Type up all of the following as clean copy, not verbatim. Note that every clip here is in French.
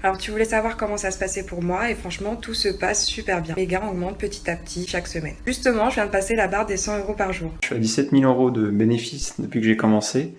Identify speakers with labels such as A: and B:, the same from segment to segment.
A: Alors tu voulais savoir comment ça se passait pour moi et franchement tout se passe super bien. Mes gains augmentent petit à petit chaque semaine. Justement, je viens de passer la barre des 100 € par jour.
B: Je suis à 17 000 € de bénéfices depuis que j'ai commencé.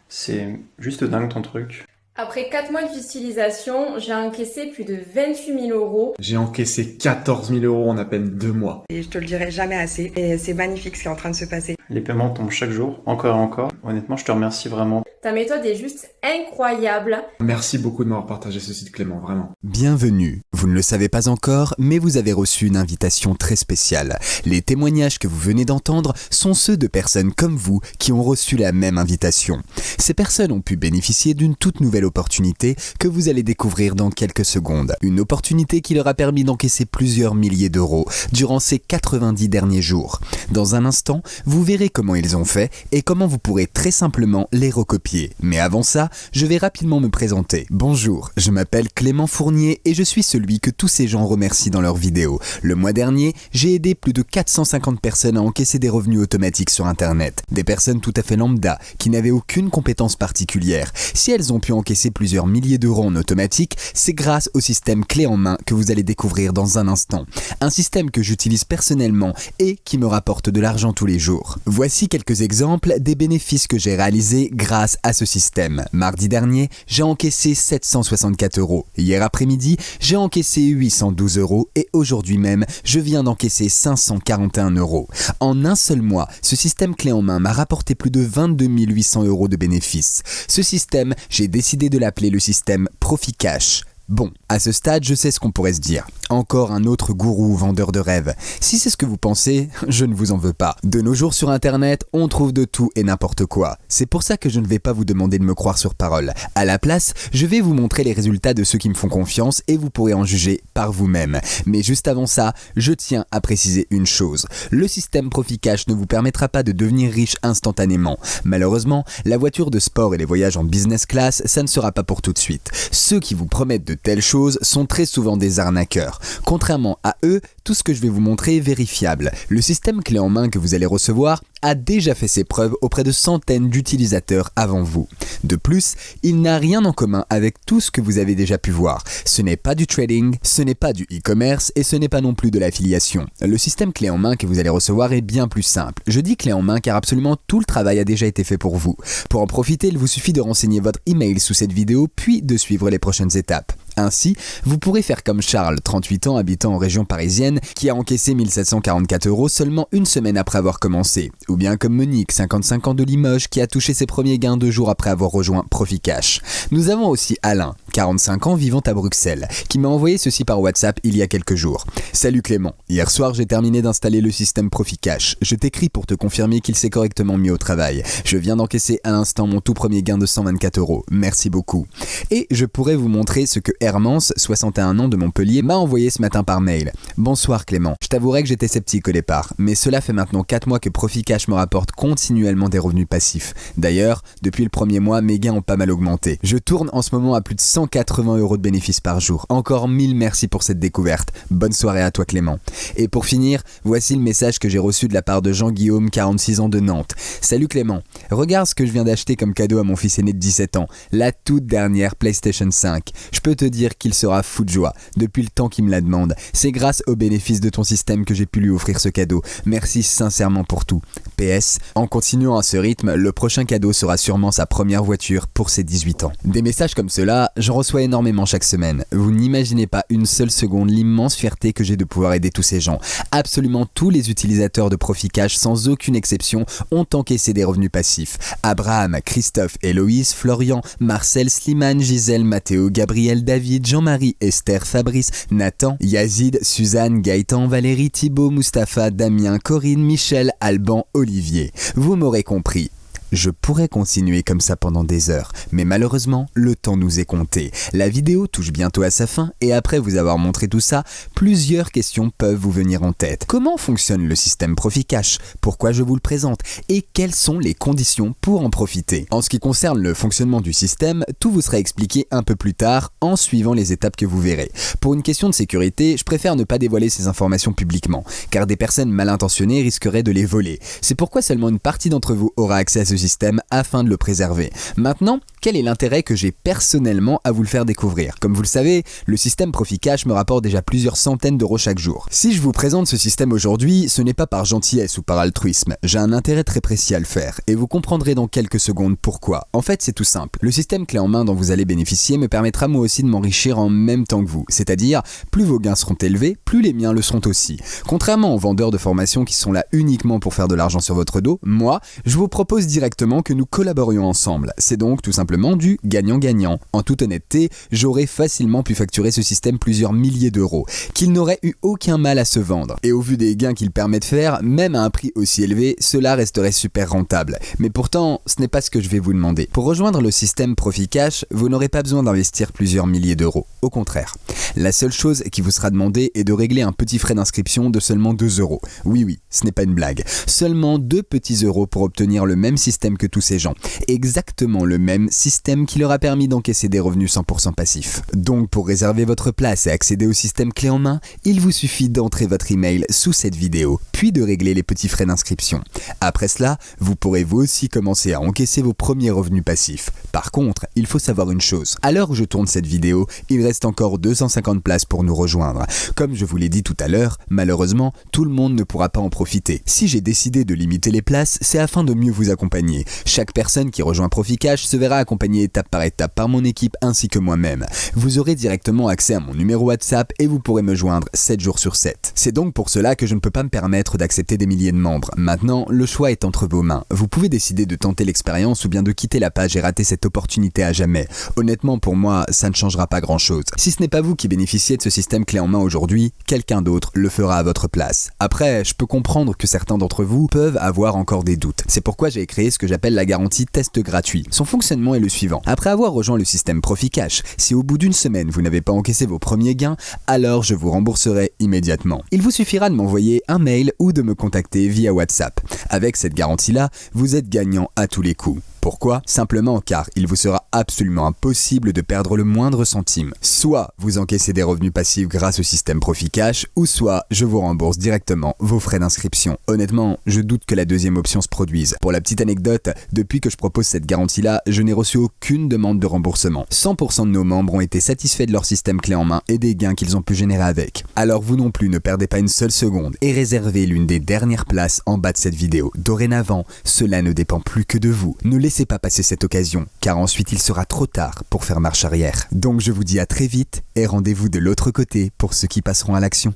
B: C'est juste dingue ton truc.
C: Après 4 mois d'utilisation, j'ai encaissé plus de 28 000 €.
D: J'ai encaissé 14 000 € en à peine 2 mois.
A: Et je te le dirai jamais assez. Et c'est magnifique ce qui est en train de se passer.
B: Les paiements tombent chaque jour, encore et encore. Honnêtement, je te remercie vraiment.
C: Ta méthode est juste incroyable.
D: Merci beaucoup de m'avoir partagé ce site, Clément, vraiment.
E: Bienvenue. Vous ne le savez pas encore, mais vous avez reçu une invitation très spéciale. Les témoignages que vous venez d'entendre sont ceux de personnes comme vous qui ont reçu la même invitation. Ces personnes ont pu bénéficier d'une toute nouvelle opportunité que vous allez découvrir dans quelques secondes. Une opportunité qui leur a permis d'encaisser plusieurs milliers d'euros durant ces 90 derniers jours. Dans un instant, vous verrez comment ils ont fait et comment vous pourrez très simplement les recopier. Mais avant ça, je vais rapidement me présenter. Bonjour, je m'appelle Clément Fournier et je suis celui que tous ces gens remercient dans leurs vidéos. Le mois dernier, j'ai aidé plus de 450 personnes à encaisser des revenus automatiques sur Internet. Des personnes tout à fait lambda, qui n'avaient aucune compétence particulière. Si elles ont pu encaisser plusieurs milliers d'euros en automatique, c'est grâce au système clé en main que vous allez découvrir dans un instant. Un système que j'utilise personnellement et qui me rapporte de l'argent tous les jours. Voici quelques exemples des bénéfices que j'ai réalisés grâce à ce système. Mardi dernier, j'ai encaissé 764 €. Hier après-midi, j'ai encaissé 812 € et aujourd'hui même, je viens d'encaisser 541 €. En un seul mois, ce système clé en main m'a rapporté plus de 22 800 € de bénéfices. Ce système, j'ai décidé de l'appeler le système ProfiCash. Bon, à ce stade, je sais ce qu'on pourrait se dire. Encore un autre gourou vendeur de rêves. Si c'est ce que vous pensez, je ne vous en veux pas. De nos jours sur Internet, on trouve de tout et n'importe quoi. C'est pour ça que je ne vais pas vous demander de me croire sur parole. À la place, je vais vous montrer les résultats de ceux qui me font confiance et vous pourrez en juger par vous-même. Mais juste avant ça, je tiens à préciser une chose. Le système ProfiCash ne vous permettra pas de devenir riche instantanément. Malheureusement, la voiture de sport et les voyages en business class, ça ne sera pas pour tout de suite. Ceux qui vous promettent de telles choses sont très souvent des arnaqueurs. Contrairement à eux, tout ce que je vais vous montrer est vérifiable. Le système clé en main que vous allez recevoir a déjà fait ses preuves auprès de centaines d'utilisateurs avant vous. De plus, il n'a rien en commun avec tout ce que vous avez déjà pu voir. Ce n'est pas du trading, ce n'est pas du e-commerce et ce n'est pas non plus de l'affiliation. Le système clé en main que vous allez recevoir est bien plus simple. Je dis clé en main car absolument tout le travail a déjà été fait pour vous. Pour en profiter, il vous suffit de renseigner votre email sous cette vidéo puis de suivre les prochaines étapes. Ainsi, vous pourrez faire comme Charles, 38 ans, habitant en région parisienne, qui a encaissé 1744 € seulement une semaine après avoir commencé. Ou bien comme Monique, 55 ans de Limoges, qui a touché ses premiers gains 2 jours après avoir rejoint ProfiCash. Nous avons aussi Alain, 45 ans, vivant à Bruxelles, qui m'a envoyé ceci par WhatsApp il y a quelques jours. Salut Clément, hier soir j'ai terminé d'installer le système ProfiCash. Je t'écris pour te confirmer qu'il s'est correctement mis au travail. Je viens d'encaisser à l'instant mon tout premier gain de 124 €. Merci beaucoup. Et je pourrais vous montrer ce que Hermance, 61 ans de Montpellier, m'a envoyé ce matin par mail. Bonsoir Clément, je t'avouerai que j'étais sceptique au départ, mais cela fait maintenant 4 mois que ProfiCash me rapporte continuellement des revenus passifs. D'ailleurs, depuis le premier mois, mes gains ont pas mal augmenté. Je tourne en ce moment à plus de 180 € de bénéfices par jour. Encore 1000 merci pour cette découverte. Bonne soirée à toi Clément. Et pour finir, voici le message que j'ai reçu de la part de Jean-Guillaume, 46 ans de Nantes. Salut Clément, regarde ce que je viens d'acheter comme cadeau à mon fils aîné de 17 ans, la toute dernière PlayStation 5. Je peux te dire qu'il sera fou de joie depuis le temps qu'il me la demande. C'est grâce au bénéfice de ton système que j'ai pu lui offrir ce cadeau. Merci sincèrement pour tout. PS, en continuant à ce rythme, le prochain cadeau sera sûrement sa première voiture pour ses 18 ans. Des messages comme cela, j'en reçois énormément chaque semaine. Vous n'imaginez pas une seule seconde l'immense fierté que j'ai de pouvoir aider tous ces gens. Absolument tous les utilisateurs de ProfiCash, sans aucune exception, ont encaissé des revenus passifs. Abraham, Christophe, Héloïse, Florian, Marcel, Slimane, Gisèle, Mathéo, Gabriel, David, Jean-Marie, Esther, Fabrice, Nathan, Yazid, Suzanne, Gaëtan, Valérie, Thibaut, Mustapha, Damien, Corinne, Michel, Alban, Olivier. Vous m'aurez compris. Je pourrais continuer comme ça pendant des heures, mais malheureusement, le temps nous est compté. La vidéo touche bientôt à sa fin et après vous avoir montré tout ça, plusieurs questions peuvent vous venir en tête. Comment fonctionne le système ProfiCash? Pourquoi je vous le présente? Et quelles sont les conditions pour en profiter? En ce qui concerne le fonctionnement du système, tout vous sera expliqué un peu plus tard en suivant les étapes que vous verrez. Pour une question de sécurité, je préfère ne pas dévoiler ces informations publiquement, car des personnes mal intentionnées risqueraient de les voler. C'est pourquoi seulement une partie d'entre vous aura accès à ce système afin de le préserver. Maintenant, Quel est l'intérêt que j'ai personnellement à vous le faire découvrir? Comme vous le savez, le système Proficash me rapporte déjà plusieurs centaines d'euros chaque jour. Si je vous présente ce système aujourd'hui, ce n'est pas par gentillesse ou par altruisme. J'ai un intérêt très précis à le faire et vous comprendrez dans quelques secondes pourquoi. En fait, c'est tout simple. Le système clé en main dont vous allez bénéficier me permettra moi aussi de m'enrichir en même temps que vous. C'est-à-dire, plus vos gains seront élevés, plus les miens le seront aussi. Contrairement aux vendeurs de formation qui sont là uniquement pour faire de l'argent sur votre dos, moi, je vous propose directement que nous collaborions ensemble. C'est donc tout simplement du gagnant-gagnant. En toute honnêteté, j'aurais facilement pu facturer ce système plusieurs milliers d'euros, qu'il n'aurait eu aucun mal à se vendre. Et au vu des gains qu'il permet de faire, même à un prix aussi élevé, cela resterait super rentable. Mais pourtant, ce n'est pas ce que je vais vous demander. Pour rejoindre le système Proficash, vous n'aurez pas besoin d'investir plusieurs milliers d'euros. Au contraire. La seule chose qui vous sera demandée est de régler un petit frais d'inscription de seulement 2 euros. Oui, ce n'est pas une blague. Seulement 2 petits euros pour obtenir le même système que tous ces gens. Exactement le même système qui leur a permis d'encaisser des revenus 100% passifs. Donc pour réserver votre place et accéder au système clé en main, il vous suffit d'entrer votre email sous cette vidéo, puis de régler les petits frais d'inscription. Après cela, vous pourrez vous aussi commencer à encaisser vos premiers revenus passifs. Par contre, il faut savoir une chose. À l'heure où je tourne cette vidéo, il reste encore 250 places pour nous rejoindre. Comme je vous l'ai dit tout à l'heure, malheureusement, tout le monde ne pourra pas en profiter. Si j'ai décidé de limiter les places, c'est afin de mieux vous accompagner. Chaque personne qui rejoint Proficash se verra accompagné étape par mon équipe ainsi que moi-même. Vous aurez directement accès à mon numéro WhatsApp et vous pourrez me joindre 7 jours sur 7. C'est donc pour cela que je ne peux pas me permettre d'accepter des milliers de membres. Maintenant, le choix est entre vos mains. Vous pouvez décider de tenter l'expérience ou bien de quitter la page et rater cette opportunité à jamais. Honnêtement, pour moi, ça ne changera pas grand-chose. Si ce n'est pas vous qui bénéficiez de ce système clé en main aujourd'hui, quelqu'un d'autre le fera à votre place. Après, je peux comprendre que certains d'entre vous peuvent avoir encore des doutes. C'est pourquoi j'ai créé ce que j'appelle la garantie test gratuit. Son fonctionnement est le suivant. Après avoir rejoint le système Proficash, si au bout d'une semaine vous n'avez pas encaissé vos premiers gains, alors je vous rembourserai immédiatement. Il vous suffira de m'envoyer un mail ou de me contacter via WhatsApp. Avec cette garantie-là, vous êtes gagnant à tous les coups. Pourquoi? Simplement car il vous sera absolument impossible de perdre le moindre centime. Soit vous encaissez des revenus passifs grâce au système Proficash, ou soit je vous rembourse directement vos frais d'inscription. Honnêtement, je doute que la deuxième option se produise. Pour la petite anecdote, depuis que je propose cette garantie-là, je n'ai reçu aucune demande de remboursement. 100% de nos membres ont été satisfaits de leur système clé en main et des gains qu'ils ont pu générer avec. Alors vous non plus, ne perdez pas une seule seconde et réservez l'une des dernières places en bas de cette vidéo. Dorénavant, cela ne dépend plus que de vous. Ne laissez pas passer cette occasion, car ensuite il sera trop tard pour faire marche arrière. Donc je vous dis à très vite et rendez-vous de l'autre côté pour ceux qui passeront à l'action.